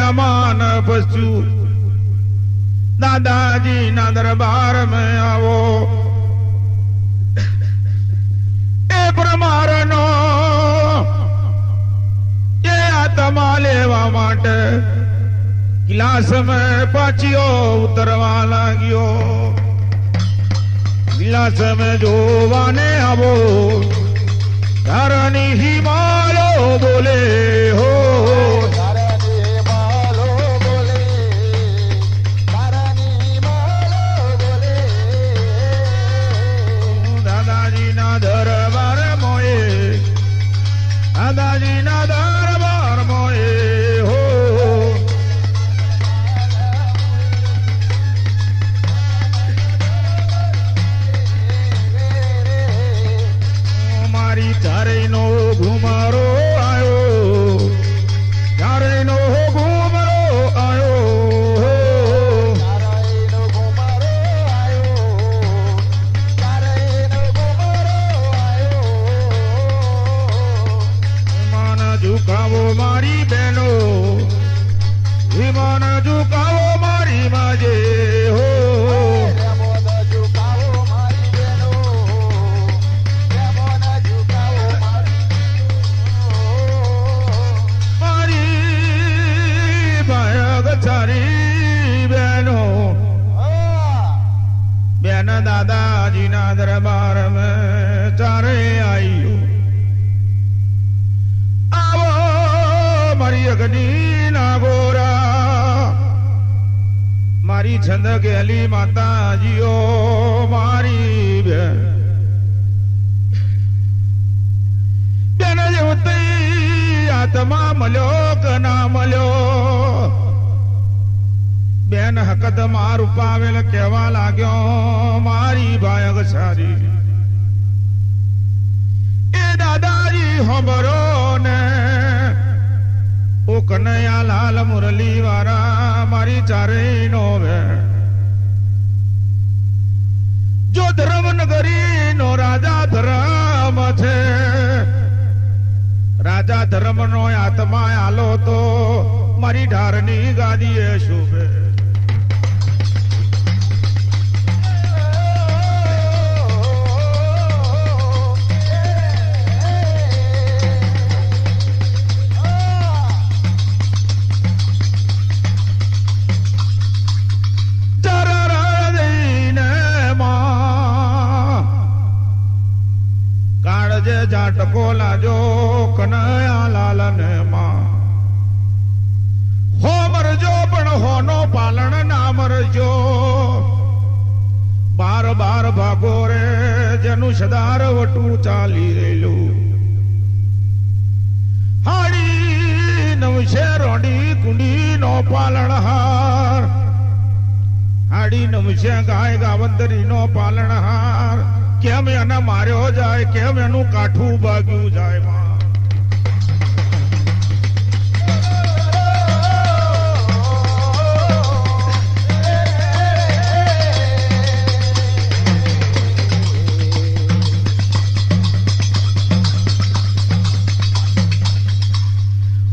મહેમાન પસ્યું દાદાજી ના દરબાર में આવો એ પ્રમારનો એ આત્મા લેવા માટે ગિલાસ में પાછિયો ઉતરવા લાગ્યો ગિલાસ में જોવાને આવો ધરણી હિમાલો બોલે હો દાદાજી ના દરબાર મોએ દાદાજી ના દરબાર મોએ હો મારી ચારેયનો ઘુમારો આયો ચારેયનો ઘુમારો આયો ઝુકાવો મારી બહેનો વિમાન ઝુકાવો મારી માજે હો મારી બાયગ ચારી બહેનો બેન દાદાજી ના દરબાર में ચારે આઈ મારી અગ્નિ ના ગોરા મારી છંદ ગેલી માતાજીઓ મારી બેન જેવતી આત્મા મળ્યો કે ના મળ્યો બેન હકત માર ઉપાવેલ કેવા લાગ્યો મારી બાયગ સારી એ દાદાજી હોબરો ને ઓ કનૈયા લાલ મુરલી વાળા મારી ચારેય નો જો ધર્મ નગરી નો રાજા ધર્મ છે રાજા ધર્મ નો આત્મા આલો તો મારી ઢારની ગાદીએ શોભે જાટકો લાજો કનૈયા લાલ ને માં હો મરજો પણ હોનો પાલણ ના મરજો બાર બાર ભાગો રે જેનું સદાર વટું ચાલી રહેલું હાડી નવશે રોડી કુંડી નો પાલણ હાર હાડી નવશે ગાય ગાવંતરી નો પાલણ હાર કેમ એને માર્યો જાય કેમ એનું કાઠું ભાગ્યું જાય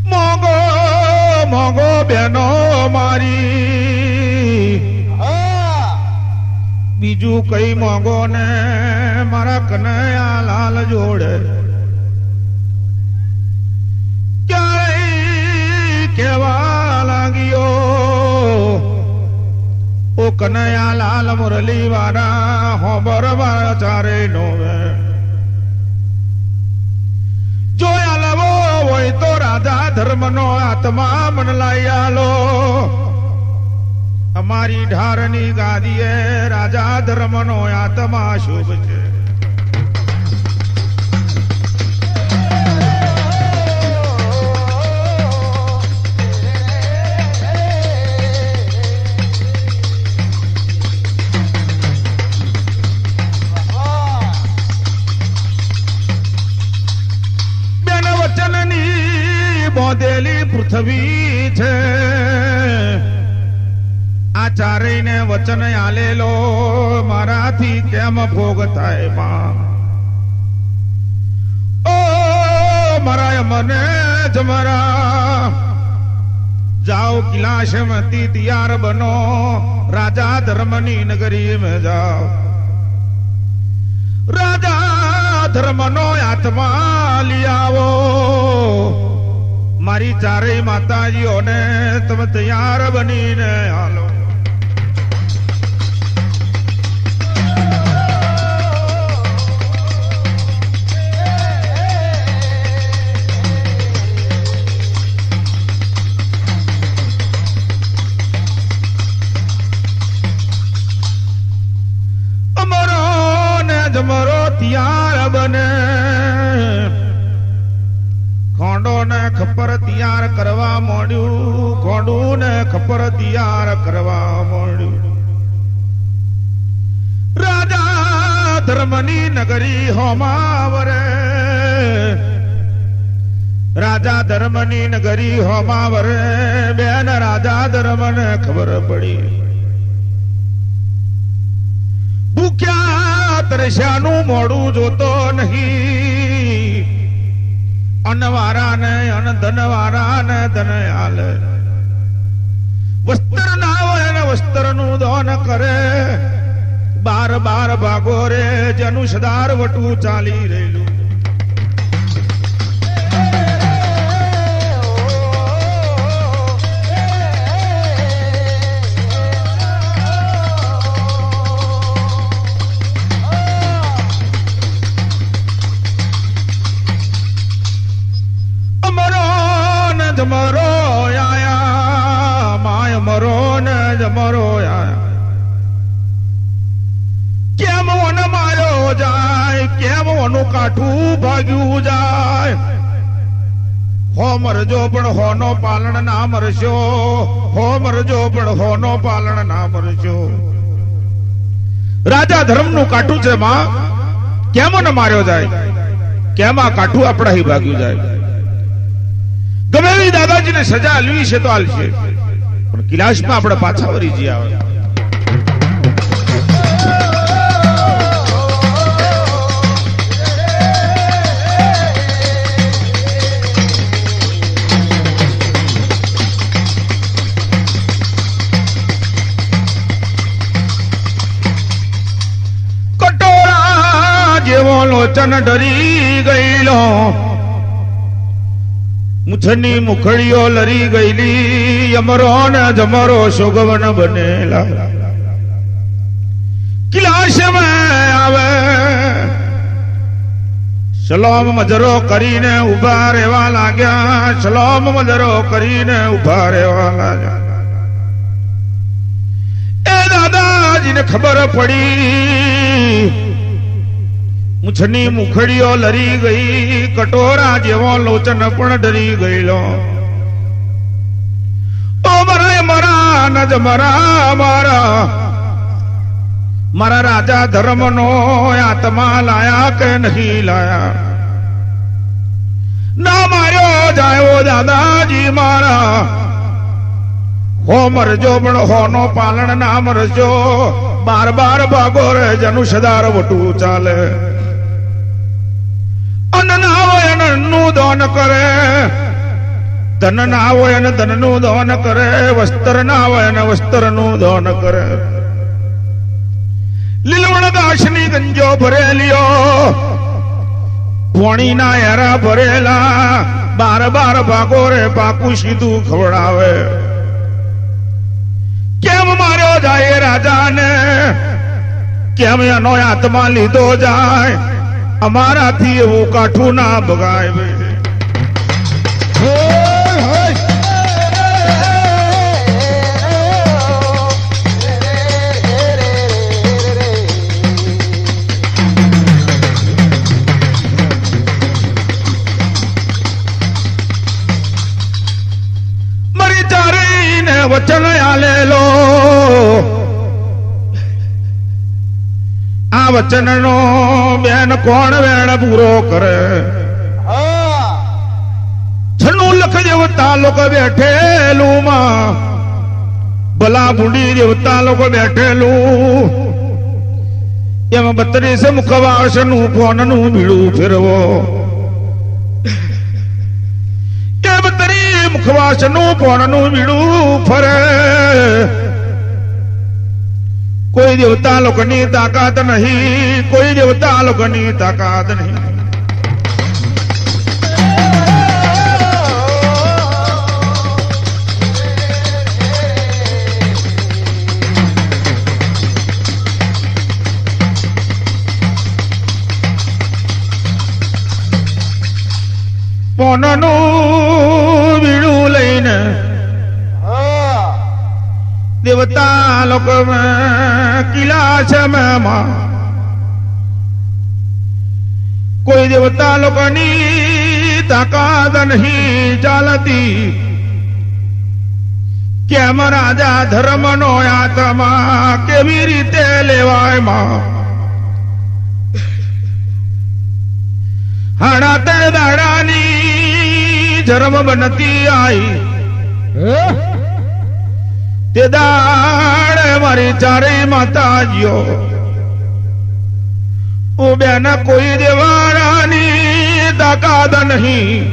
મોગો મોગો બેનો મારી બીજું કઈ મોગો ને મારા કનૈયા લાલ જોડે ક્યાંય કેવા લાગ્યો ઓ કનૈયા લાલ મુરલી વાળા હોબર વાળા ચારે નો જોયા લવો હોય તો રાજા ધર્મ નો આત્મા મન લાઈ આલો અમારી ઢારની ગાદીએ રાજા ધર્મ નો આત્મા શુભ છે બેન વચનની બોધેલી પૃથ્વી છે આ ચારેય ને વચન આલેલો મારાથી કેમ ભોગ થાય માં ઓ મારા મને જ મારા जाओ किलाश में तैयार बनो राजा धर्मनी नगरी में जाओ राजा धर्मनो आत्मा लियावो मारी चारे माताजीओ ने तुम तैयार बनी ने हालो जमरो तैयार बने खोंडो ने खपर तैयार करवा मोड़ू खोंडू ने खपर तैयार करवा मोड़ू राजा धर्मनी नगरी होमावरे राजा धर्मनी नगरी होमावरे बेन राजा धर्म ने खबर पड़ी भूख्या तरस्यानु मोड़ू जोतो नहीं अनवारा ने अन धनवारा ने धन आल वस्त्र ना होए ने वस्त्र नु दान करे बार बार भागो रे जनु सदार वटू चाली रेलू जमरो आया माय मरो ने जमरो आया केम वन मारो जाए केम वनु काठू भाग्यू जाए हो मरजो पण होनो पालन ना मरशो हो मरजो पण होनो पालन ना मरशो राजा धर्म नु काठू छे मां केम न मार्यो जाए केम आ काठू आपड़ा ही भाग्यू जाए गमे दादाजी ने सजा हलवी से तो हालशे पण किलाश में આપણે પાછા વરી જી આવે કટોરા જેવો લોચન ડરી ગઈલો मुछनी मुखड़ियो लरी गईली अमरो न जमरो शोगवन बनेला किलाश में आवे सलाम मजरो करीने उभा रेवा लाग्या सलाम मजरो करीने उभा रेवा लाग्या ए दादाजी ने खबर पड़ी मुछनी मुखड़ियो लरी गई कटोरा जेवो लोचन पण डरी गईलो ओ मरे मरा नज मरा मारा मारा राजा धर्म नो आत्मा लाया के नहीं लाया ना मारो जाए वो दादाजी मारा हो मरजो पण होनो पालन ना मरजो बार बार भागो रे जनु सदार वटू चाले अन्न ना होय नु दान करे धन ना होय धन नु दान करे वस्त्र ना होय वस्त्र नु दान करे લીલવણ દાસની ગંજો ભરેલિયો પોણી ના હેરા ભરેલા બાર બાર ભાગો રે પાકું સીધું ખવડાવે કેમ માર્યો જાય રાજાને કેમ એનો આત્મા લીધો જાય અમારાથી એવું કાઠું ના ભગાય મરી ચારીને વચન આલેલો आ वचन नो बेन कोण वेण पूरो करे छनु लख देवता लोग बैठेलू मां भला बूढ़ी देवता लोग बैठेलू एम 32 मुखवास नु फोन नु भीड़ू फिरवो મુખવાસનું પોણનું વીડું ફરે કોઈ દેવતા લોકોની તાકાત નહીં કોઈ દેવતા લોકોની તાકાત નહીં પોનનું વીડું લઈને દેવતા લોકો કિલા છે મેમાં કોઈ દેવતા લોકોની તાકાત નહીં ચાલતી કેમ રાજા ધર્મનો આત્મા કેવી રીતે લેવાય માં હાડા તે દાડાની ધર્મ બનતી આઈ તે દાડે મારી ચારે માતાજીઓ બેન કોઈ દેવારાની તાકાત નહીં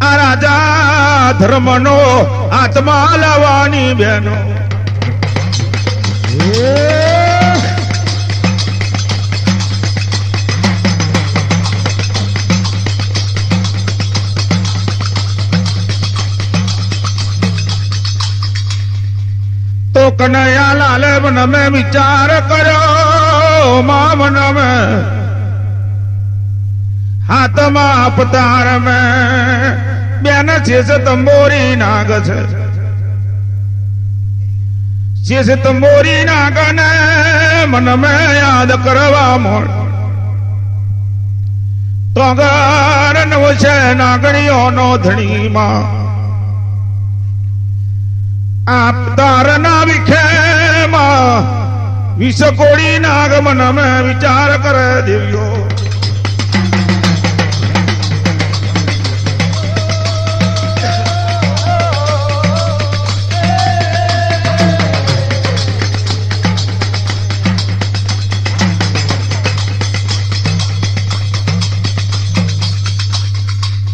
આ રાજા ધર્મનો આત્મા લાવવાની બેનો તો કનૈયા લાલ મન में વિચાર કર્યો મા મન में હાથમાં અવતાર में બેન શેષ તંબોરી નાગ છે શેષ તંબોરી નાગ ને મન में યાદ કરવા મોડ તો ગર નવ છે નાગણીઓનો ધણીમાં આપતાર ના વિખેમાં વિષકોડી નાગમન में વિચાર કરે દેવ્યો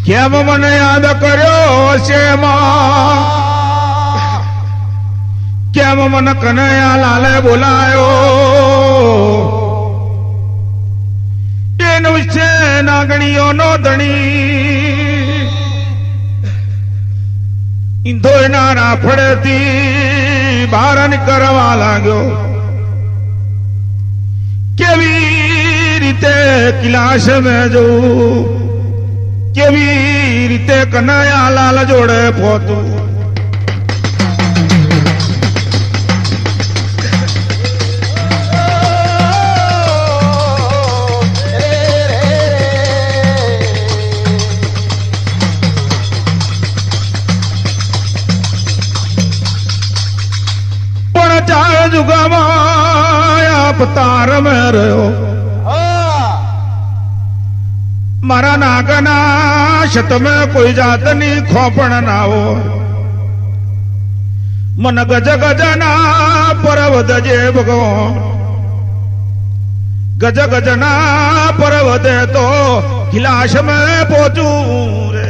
કેમ મને યાદ કર્યો છે માં કેમ મન કનૈયા લાલે બોલાયો એનું છે નાગણીઓનો ધણી ઈંધોયના રાફડેથી બહાર નીકળવા લાગ્યો કેવી રીતે કિલાશ મેં જવું કેવી રીતે કનૈયા લાલ જોડે પહોંચું અવતાર में રહ્યો મારા નાગના શત में કોઈ જાતની ખોપણ ના હોય મન ગજ ગજના પર્વત જે ભગવાન ગજ ગજના પર્વતે તો કિલાશ में પહોંચું રે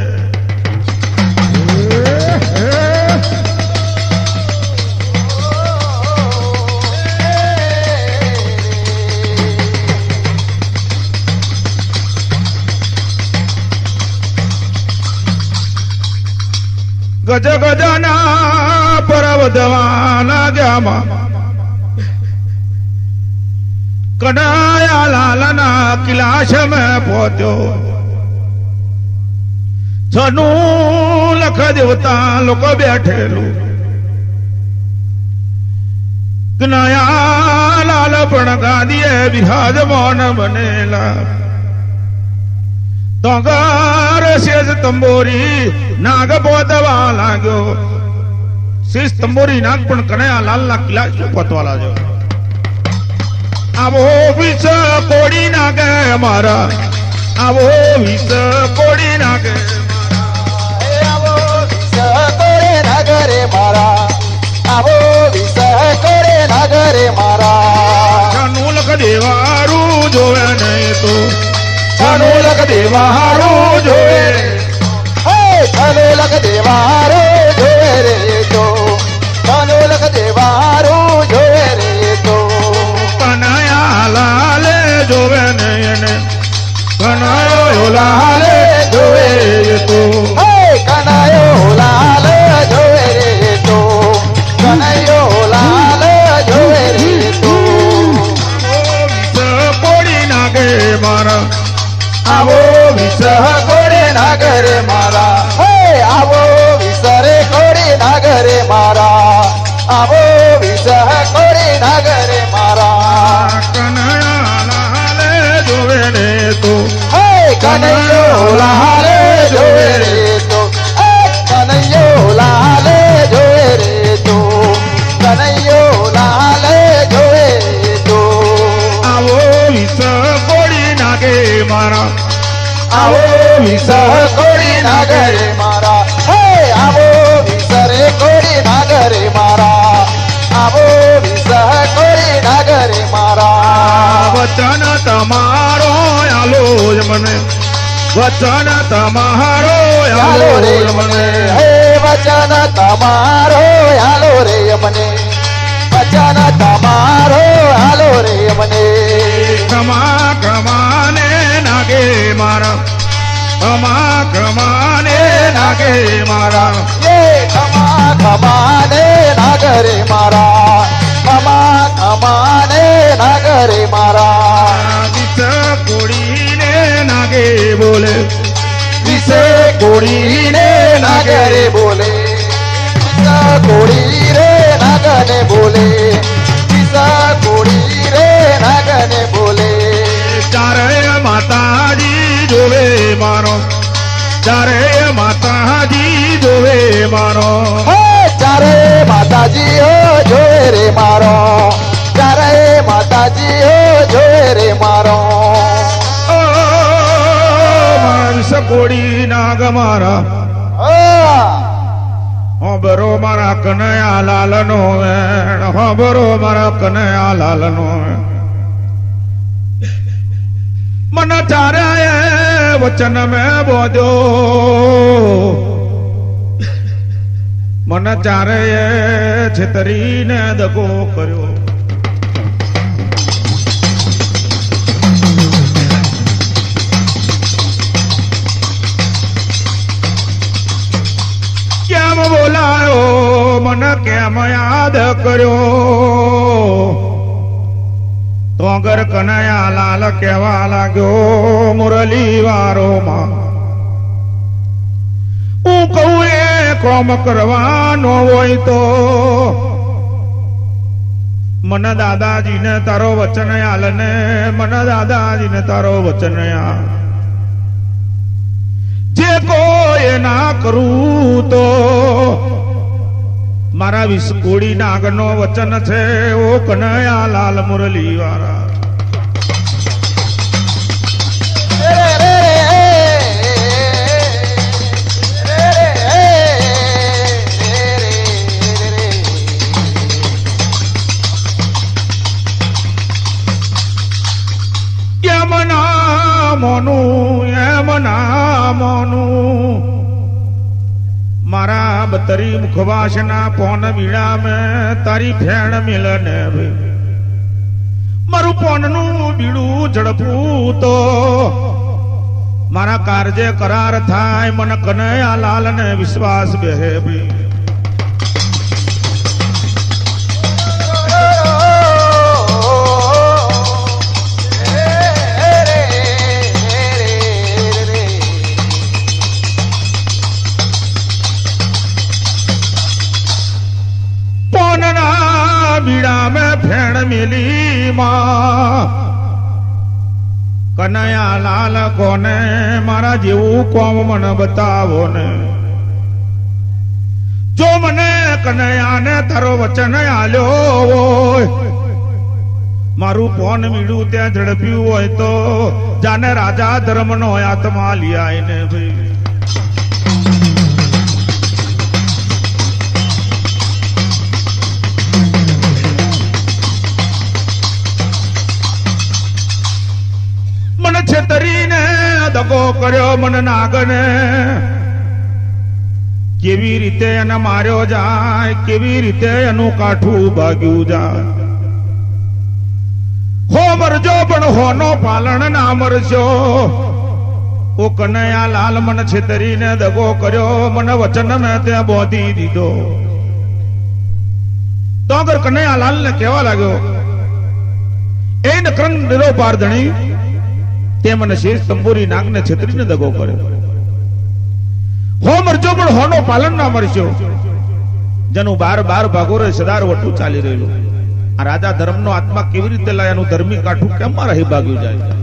ગજ ગજના પર્વતવા લાગ્યામાં કનૈયા લાલના કિલાશ में પહોંચ્યો છનું લખ દેવતા લોકો બેઠેલું કનૈયા લાલ પણ ગાદીએ બિરાજમાન બનેલા તોગર શેષ તંબોરી નાગ પોતવા લાગ્યો શેષ તંબોરી નાગ પણ કનૈયા લાલના કિલાશ પોતવા લાગ્યો આવો વિષ કોડી નાગે મારા આવો વિષ કોડી નાગે આવો વિષ કોડે નાગરે મારા આવો વિષ કોડે નાગરે મારા છનુલક દેવારું જોવે નહીં તો છનુલક દેવારું જોવે છનુલક વચન તમારો હાલો રે મને હે વચન તમારો હાલો રે મને વચન તમારો હાલો રે મને ક્રમા ક્રમાને નાગે મારા ક્રમા ક્રમાને નાગે મારા એ ખમા ખમાને નાગરે મારા ખમા ખમાને નાગરે મારા વિષ કોડીને નાગે બોલે વિશે કોડીને નાગરે બોલે કોડી રે નાગને બોલે વિસા કોડી રે નાગને બોલે ચારે માતાજી જોવે મારો ચારે માતાજી જોવે મારો હે ચારે માતાજી હો જોવે રે મારો ચારે માતાજી હો જોવે રે મારો ઓ મારા વિષ કોડી નાગ મારા બરો મારા કનૈયા લાલનો વેણ બરો મારા કનૈયા લાલનો મન ચારે વચન મેં બોધ્યો મન ચારે છેતરીને દગો કર્યો કેમ બોલાયો મન કેમ યાદ કર્યો તો અગર કનૈયા લાલ કેવા લાગ્યો મુરલી વારો માં હું કહું એ કોમ કરવાનો હોય તો મન દાદાજીને તારો વચન આલ ને મન દાદાજીને તારો વચન આલ જે કોઈ ના કરું તો મારા વિસ્કોડી નાગનો વચન છે ઓ કનૈયા લાલ મુરલી વાળા એમ ના મોનું એમ ના મોનું મારા બતરી મુખવાસના પોન વીણા મેં તારી ફેણ મિલને મારું પોનનું બીડું ઝડપું તો મારા કારજે કરાર થાય મન કનૈયા લાલ ને વિશ્વાસ બેહે ભઈ બીડા में फेण मिली मां कनैया लाल कोने मारा जेवू कोम मन बतावो ने जो मने कनैया ने तारो वचन आल्यो मारू पोन मीडू त्या झड़प्यू होय तो जाने राजा धर्म नो आत्मा लिया ने भाई છેતરીને દગો કર્યો મન નાગને કેવી રીતે એને માર્યો જાય કેવી રીતે એનું કાઠું ભાગ્યું જાય હો મરજો પણ હોનો પાલણ ના મરજો ઓ કનૈયા લાલ મન છેતરીને દગો કર્યો મને વચન મેં ત્યાં બોધી દીધો તો અગર કનૈયા લાલ ને કહેવા લાગ્યો એ નકરંગ નિરો પારધણી તે મને શેષ તંબુરી નાગને છેતરીને દગો કર્યો હો મરજો પણ હોનો પાલન ના મરજો જેનું બાર ભાગો રે સદાર વટું ચાલી રહેલું આ રાજા ધર્મનો આત્મા કેવી રીતે લાય એનું ધર્મી કાઠું કેમ માં રહી ભાગ્યું જાય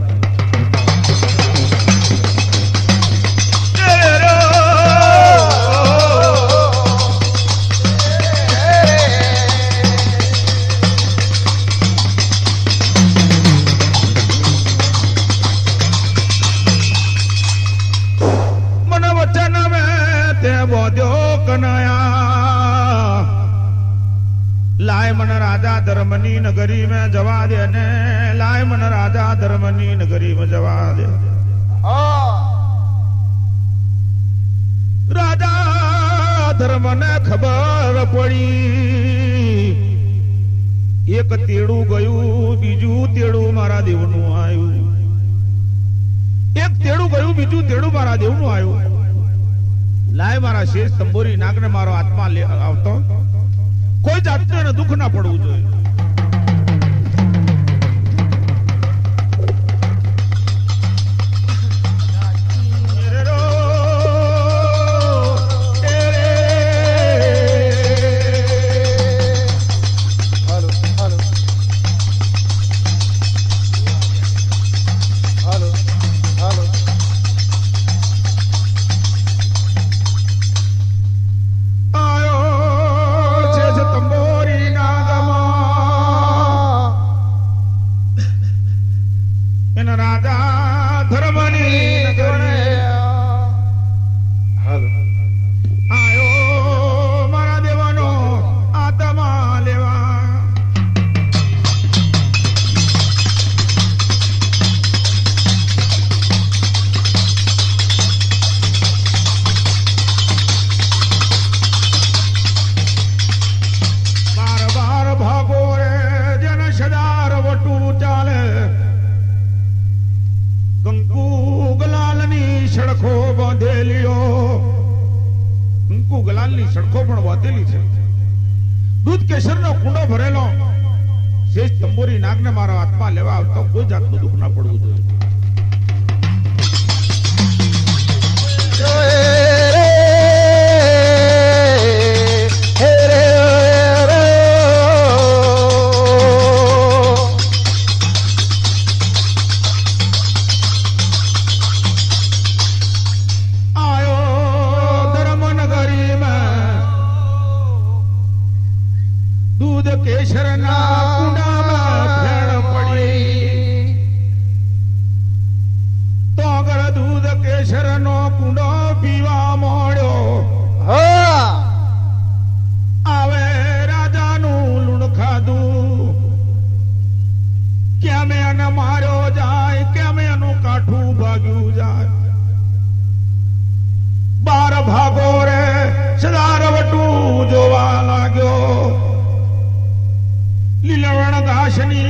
लाय मन राजा धर्मनी नगरी में जवा दे ने लाय मन राजा धर्मनी नगरी में जवा दे ધર્મને ખબર પડી એક તેડું ગયું બીજું તેડું મારા દેવનું આવ્યું એક તેડું ગયું બીજું તેડું મારા દેવનું આવ્યું લાય મારા શેષ તંબોરી નાગને મારો આત્મા આવતો કોઈ જાતને દુઃખ ના પડવું જોઈએ સડકો પણ વાતેલી છે દૂધ કેસરનો કુંડો ભરેલો શેષ તંબોરી નાગને મારો આત્મા લેવા આવતો કોઈ જાતનું દુઃખ ના પડવું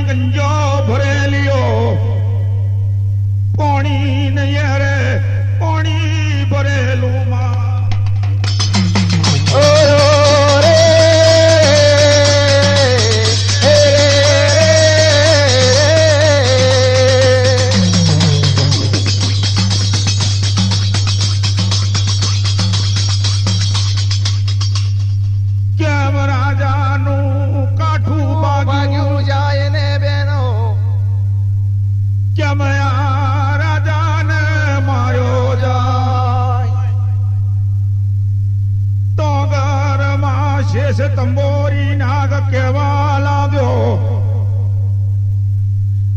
ગંજો ભરેલિયો પાણી નહીં રે પાણી ભરેલું માં તંબોરી નાગ કેવા લાગ્યો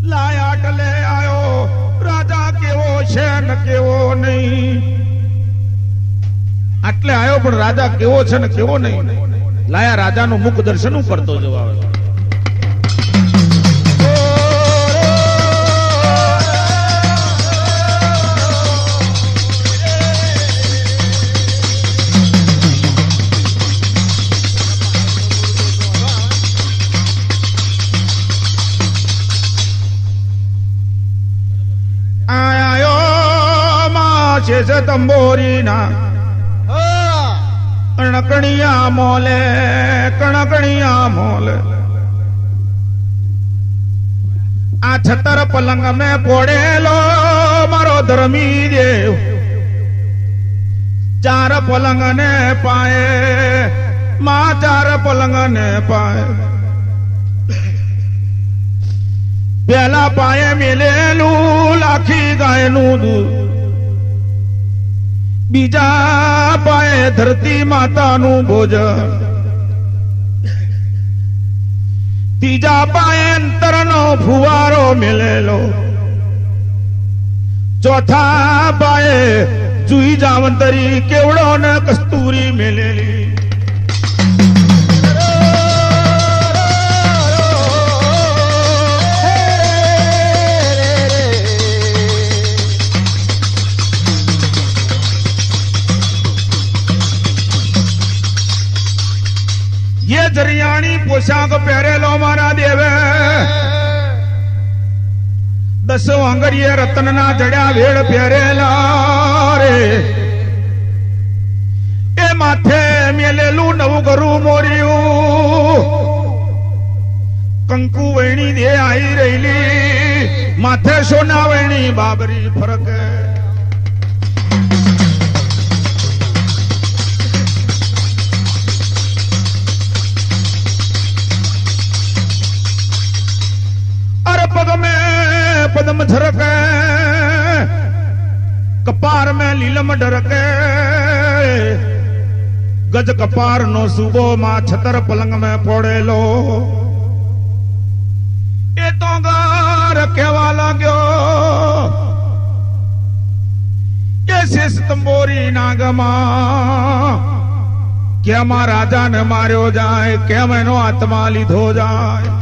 લાયા ટલે આયો રાજા કેવો છે ને કેવો નહીં આટલે આયો પણ રાજા કેવો છે ને કેવો નહીં લાયા રાજાનું મુખ દર્શન કરતો જવા છે તંબોરી ના કણકણિયા મોલે કણકણિયા મોલે આ છતર પલંગ મેં પોડેલો મારો ધર્મી દેવ ચાર પલંગ ને પાએ માં ચાર પલંગ ને પાએ પેલા પાયે મેલેલું લાખી ગાયનું દૂધ બીજા પાયે ધરતી માતાનું ભોજન ત્રીજા પાયે અંતરનો ફુવારો મેલેલો ચોથા પાયે જુઈ જાવંતરી કેવડો ને કસ્તુરી મેલેલી જરિયાણી પોશાક પહેરેલો મારા દેવે દસો આંગળીએ રતનના જડ્યા વેળ પહેરેલા રે એ માથે મેલેલું નવું ઘરું મોર્યું કંકુ વૈણી દે આવી રહેલી માથે સોના વૈણી બાબરી ફરકે पग में पदम झरके कपार में लीलम डरके गज कपार नो सूबो मां छतर पलंग में पोड़ेलो ए तो गार केवा लाग्यो ये शेष तंबोरी नागमा केम राजा ने मार्यो जाए केम एनो आत्मा लीधो जाए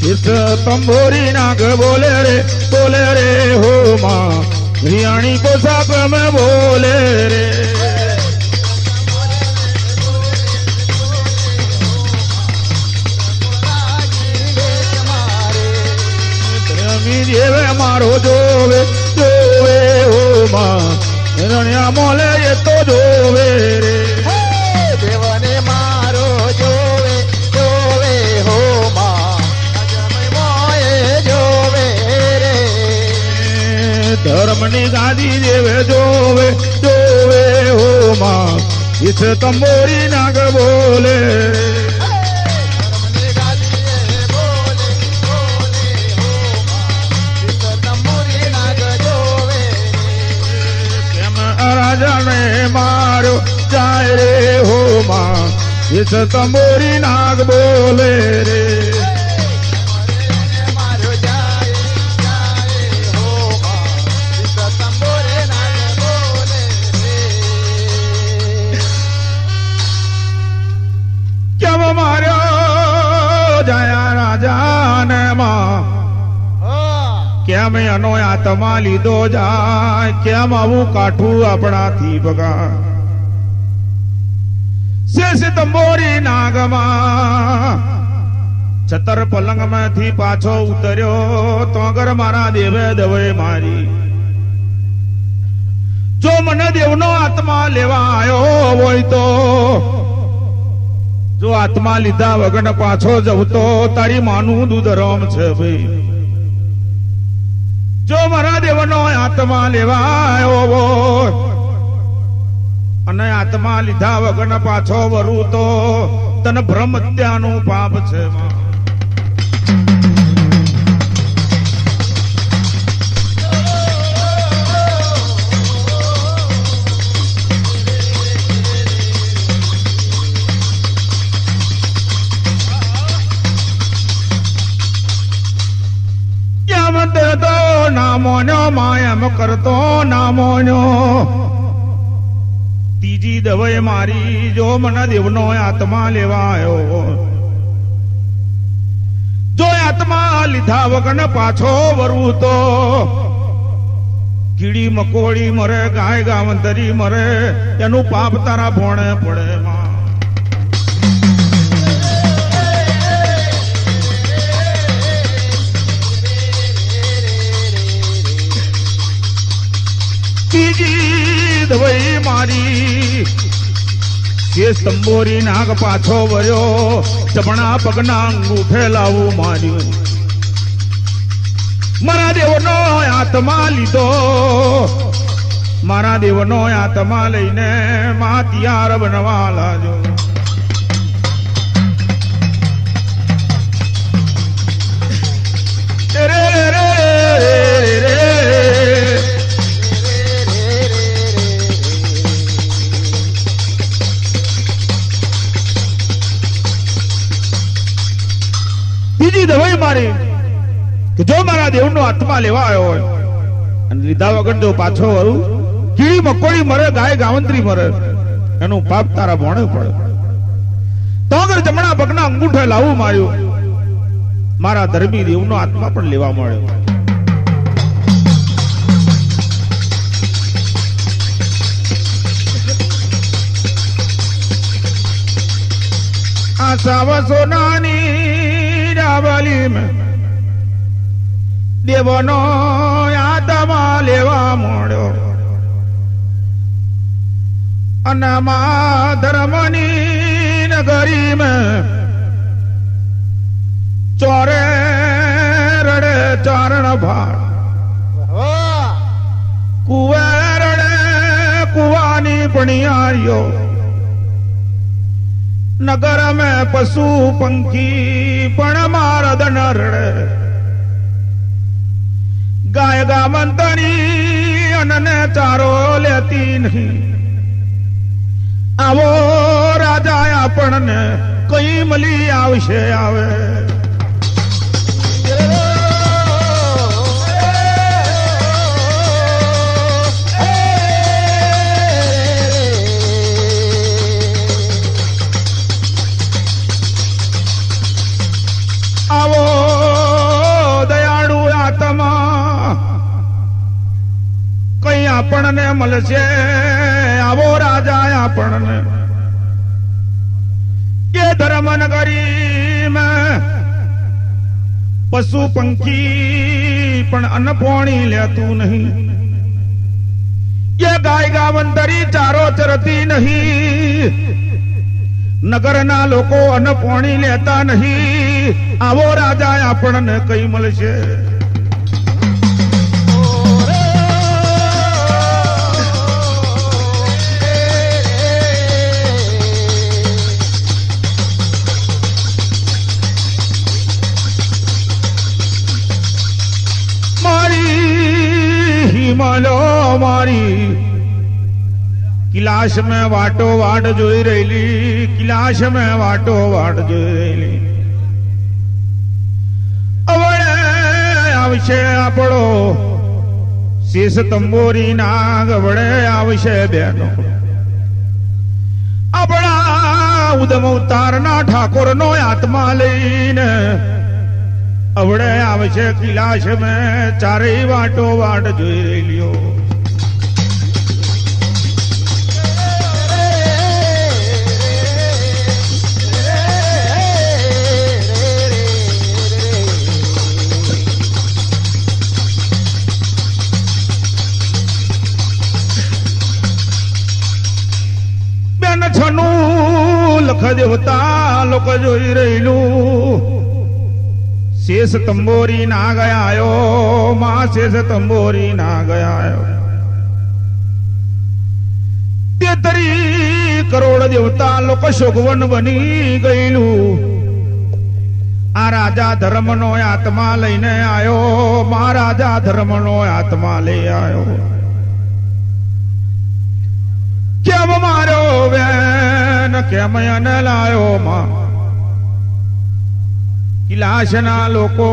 इस तंबोरी नाग बोले रे हो माँ रियाणी को साक में बोले रे जेवे मारो जोवे जोवे हो माँ रनिया मोले ये तो जोवे रे देवने मारो जोवे जोवे हो माँ धर्मनी गादी जेवे जोवे जोवे हो माँ इस तंबोरी नाग बोले राजा ने मारो जाए रे हो माँ इस तंबोरी नाग बोले रे मारो जाया राजा ने मां केम अनो आत्मा लीधो जाए केम आवू काठू अपना थी भगा शेष तंबोरी नागमा छतर पलंग में थी पाछो उतर्यो तो अगर मारा देवे दवे मारी जो मन देवनो आत्मा लेवा आयो वो तो जो आत्मा लीधा वगन पाछो जवतो तारी मानु दूध रम छे भाई जो मारा देवनो आत्मा लेवा आयो वो अने आत्मा लीधा वगन पाछो वरू तो तन भ्रम हत्यानु पाप छे तो नामोनो मायम करतो नामोनो तीजी दवाई मारी जो मन देवनो आत्मा लेवायो जो आत्मा लीधा वगन पाछो वरू तो कीड़ी मकोड़ी मरे गाय गावंतरी मरे एनु पाप तारा भोणे पड़े मां दवाई मारी शेष तंबोरी नाग पाछो वर्यो चपणा पगना अंगूठे लावू मार्यो मारा देवनो आत्मा लीधो मारा देवनो आत्मा लईने मां तैयार बनवा लाजो रे रे रे रे रे બીજી દવાઈ મારી કે જો મારા દેવનો આત્મા લેવા આવ્યો હોય અને લીધા વગર જો પાછો વરું કીડી મકોડી મરે ગાય ગાવંત્રી મરે એનું પાપ તારા ભોણે પડે તો અગર જમણા પગના અંગૂઠે લાવું માર્યું મારા ધર્મી દેવનો આત્મા પણ લેવા મળ્યો આ સાવ સોનાની રાવલી મેં દેવનો આત્મા લેવા મોડ્યો અને મા ધર્મની નગરી મેં ચોરે રડે ચારણ ભાળ કુવે રડે કુવાની પણિયારીઓ નગર મેં પશુ પંખી પણ મારદન રડે ગાય ગામંતરી અનને ચારો લેતી નહીં આવો રાજા આપણને કઈ મળી આવશે આવે આવો દયાળુ આત્મા કઈ આપણને મળશે આવો રાજા આપણને કે ધર્મ નગરી માં પશુ પંખી પણ અન્ન પોણી લેતું નહીં એ ગાય ગાવંતરી ચારો ચરતી નહીં નગરના લોકો અન્ન પોણી લેતા નહીં આવો રાજા આપણને કઈ મળશે હિમાલો મારી કિલાશ મેં વાટો વાટ જોઈ રહેલી કિલાશ મેં વાટો વાટ જોઈ રહેલી અવળે આવશે આપણો શેષ તંબોરી નાગ અવળે આવશે બેનો આપણા ઉદમ અવતારના ઠાકોરનો આત્મા લઈને અવળે આવશે કિલાશ મેં ચારેય વાટો વાટ જોઈ રહેલીઓ બેન છનું લખ દેવતા લોક જોઈ રહેલું શેષ તંબોરી ના ગયાયો માં શેષ તંબોરી ના ગયાયો 33 કરોડ દેવતા લોકો શોગવન બની ગયેલું આ રાજા ધર્મનો આત્મા લઈને આવ્યો માં રાજા ધર્મનો આત્મા લઈ આવ્યો કેમ માર્યો બેન કેમ એને લાયો માં કિલાશના લોકો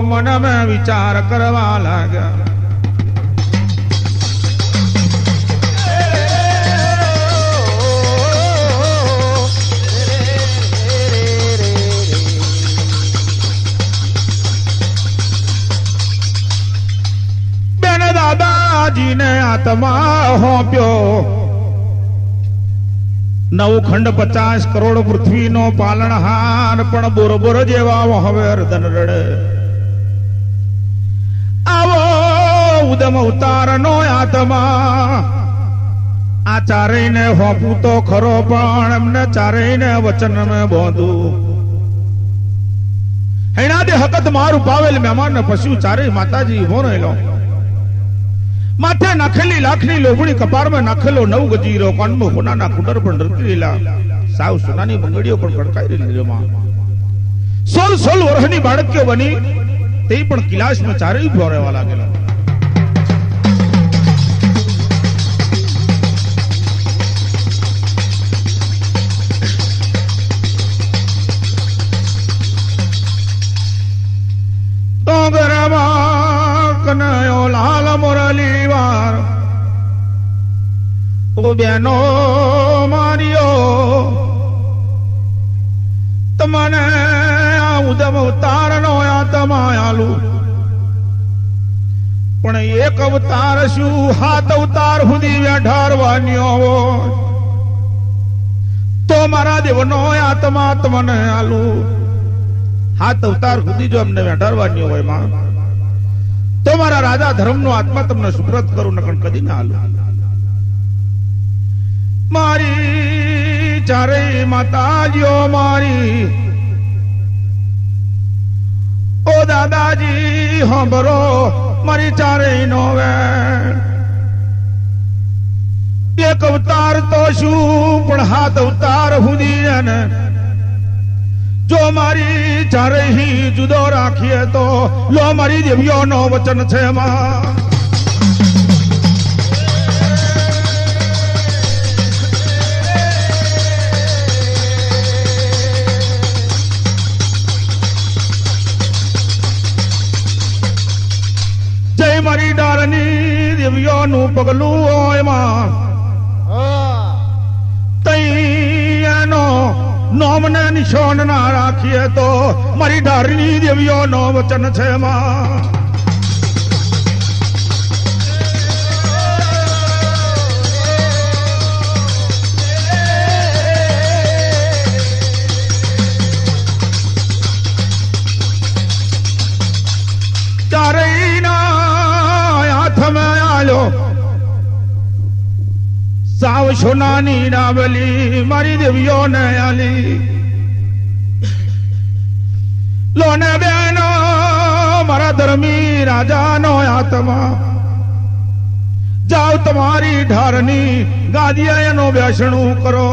મનમાં વિચાર કરવા લાગ્યા બેન દાદાજીને આત્મા હોપ્યો 9 ખંડ 50 કરોડ પૃથ્વીનો પાલનહાર પણ બોરબોર જેવા હવે હરદન રડે આવો ઉદમ અવતારનો આત્મા આ ચારેયને હોપું તો ખરો પણ એમને ચારેયને વચન મેં બોંધું હેણાદે હકત મારું પાવેલ મહેમાન ને પશુ ચારેય માતાજી ઉભો રહેલો માથે નાખેલી લાખની લોભણી કપારમાં નાખેલો 9 ગજીરો કાનમાં હોનાના કુંડર પણ રતરેલા સાવ સોનાની બંગડીઓ પણ કડકાઈ રહેલી માં 16 વર્ષની બાળકીઓ બની તે પણ કિલાશમાં ચારેય ઉભો રહેવા લાગેલો ડોંગરમાં કનયો લાલ મોરલી વાર ઓ બેનો માર્યો તમને આ ઉદમ અવતારનો આત્મા આલુ પણ એક અવતાર શું 7 અવતાર સુધી વેઠારવાન્યો તો મારા દેવનો આત્મા તમને આલુ હાથ અવતાર સુધી જો અમને વેઢારવાની હોય માં તો મારા રાજા ધર્મનો આત્મા તમને સુપ્રત કરું નકર કદી ના આલુ મારી ચારેય માતાજીઓ મારી ઓ દાદાજી હોંભરો મારી ચારેય નો વેણ એક અવતાર તો શું પણ હાથ અવતાર સુધી ને જો મારી ચારેય જુદો રાખીએ તો લો મારી દેવીઓ નો વચન છે માં મારી ડાળની દેવીઓનું પગલું હોય માં તૈયાનો નોમને નિશાન ના રાખીએ તો મારી ડાળની દેવીઓનો વચન છે માં સાવ સોનાની ડાબલી મારી દેવીઓને આલી લોને બેનો મારા ધર્મી રાજાનો આત્મા જાવ તમારી ઢારની ગાદીએ એનું બેસણું કરો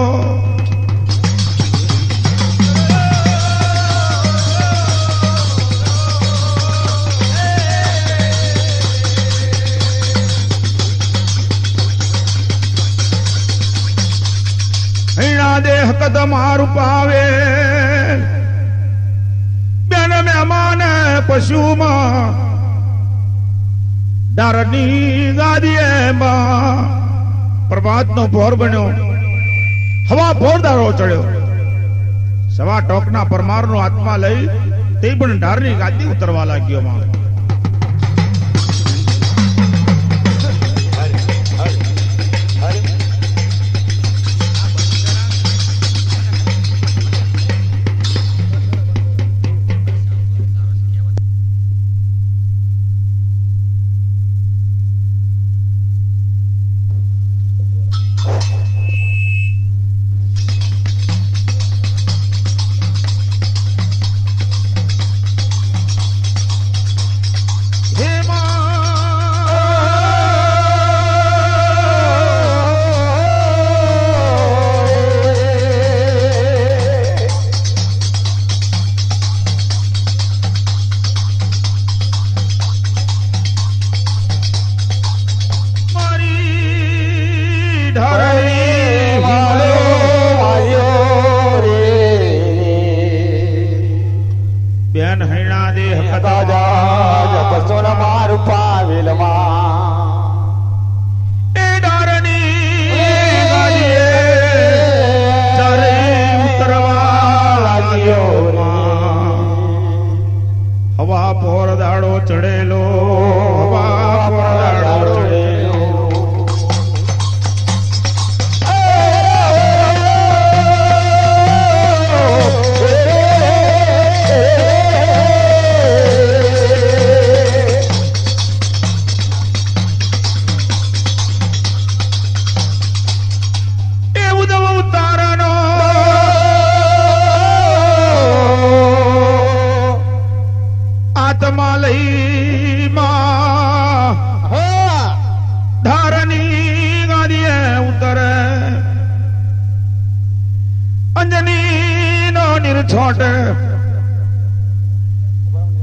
દેહ કદમારું પાવે બેન મહેમાન પશુમાં ડારની ગાદીએ પ્રભાત નો ભોર બન્યો હવા ભોરદારો ચડ્યો સવા ટોકના પરમાર નો આત્મા લઈ તે પણ ડારની ગાદી ઉતરવા લાગ્યો માં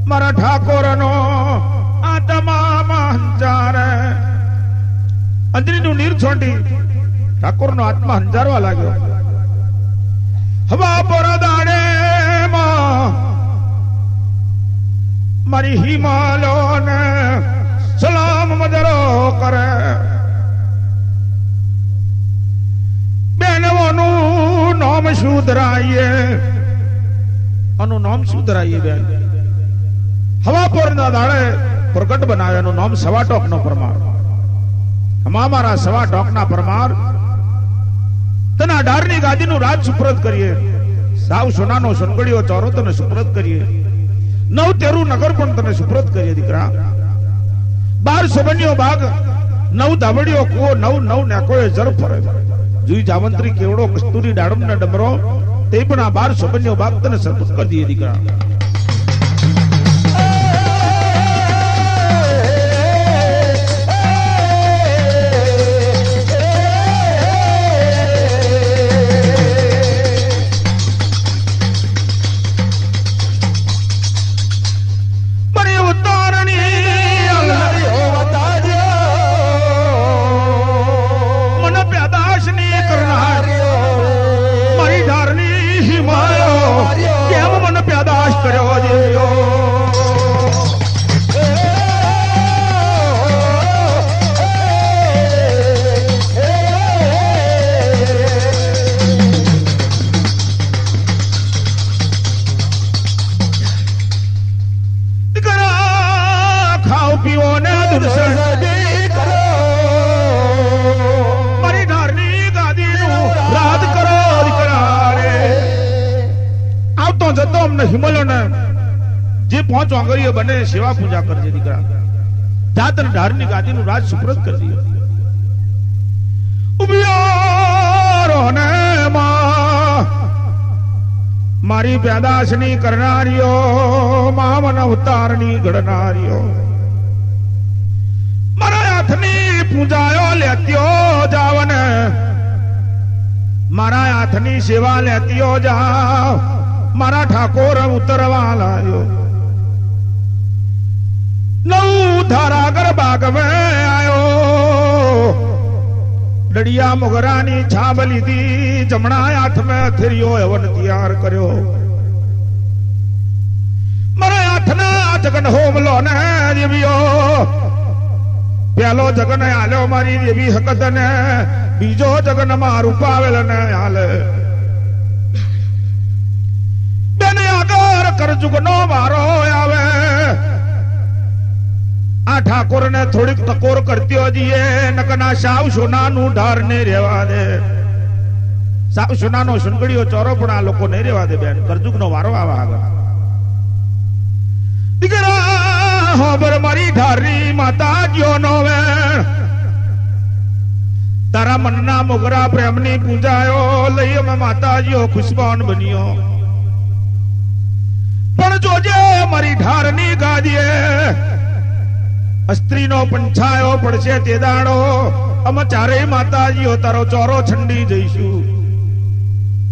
મારા ઠાકોર નો આત્મા હંચાર અંજની નું નીર છોટી ઠાકોર નો આત્મા હંચારવા લાગ્યો હવા પર દાડે મારી હિમાલો ને સલામ મદરો કરે બેનોનું નામ શું ધરાઈએ આનું નામ શું ધરાઈએ બેન હવા પર ના દાડે પ્રગટ બનાવ્યાનું નામ સવા ટોક નો પરમાર મારા સવા ટોક ના પરમાર તને 18ની ગાદીનું રાજ સુપ્રત કરીએ, સાવ સોનાનો સનગડીયો ચોરો તને સુપ્રત કરીએ, 9 તેરું નગર પણ તને સુપ્રત કરીએ દીકરા. 12 સોબન્યો બાગ, 9 ધાબડીઓ કુવો, 9 નેકોએ જર ફરે. જુઈ જાવંત્રી કેવડો કસ્તુરી ડાળમ ને ડમરો, તે પણ આ 12 સોબન્યો બાગ તને સરપત કરી દઈએ દીકરા. જે 5 વાંગરીઓ બને સેવા પૂજા કરજે દીકરા. જાતર ઢારની ગાદીનું રાજ સુપ્રત કરજે. ઉબિયારો ને મારી પેદાશની કરનારીઓ, મામન અવતારની ઘડનારીઓ, મારા હાથની પૂજાયો લેત્યો જાવને, મારા હાથની સેવા લેત્યો જાવ. મારા ઠાકોર ઉતરવા લાયો, 9 ધારાગર બાગ में आयो. डड़िया मुगरानी छाब लीधी, जमणा हाथ में हथेरियो हवन तैयार कर्यो. मारा हाथना जगन होमलो ने देवियो, पहलो जगन आलो मारी देवी हकत ने, बीजो जगन मारू पावेल ने हाले. बेने आगर कर जुगनो मारो आवे, आ ठाकुर ने थोड़ी टकोर करती हो जीए, नकना साव सोना नु ढार ने रेवा दे. साव सोना नो सुनगड़ियो चोरो पण आ लोको नहीं रेवा दे बेन. करजुग नो वारो आवा आगे दिकरा होबर मारी ढारी माता ज्यो नो वे, तारा मनना मोगरा प्रेमनी पूजायो, लई में माता ज्यो खुशबान बनियो. पण जोजे मारी ढारनी गादीए, स्त्री नो पंछायो पड़શે તે દાડો, અમે ચારેય માતાજીઓ તારો ચોરો છંડી જઈશું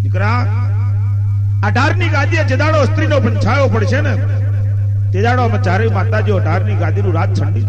દીકરા. 18ની ગાદીએ જે દાડો સ્ત્રીનો પંછાયો પડશે ને, તે દાડો અમે ચારેય માતાજીઓ 18ની ગાદીનું રાજ છંડી.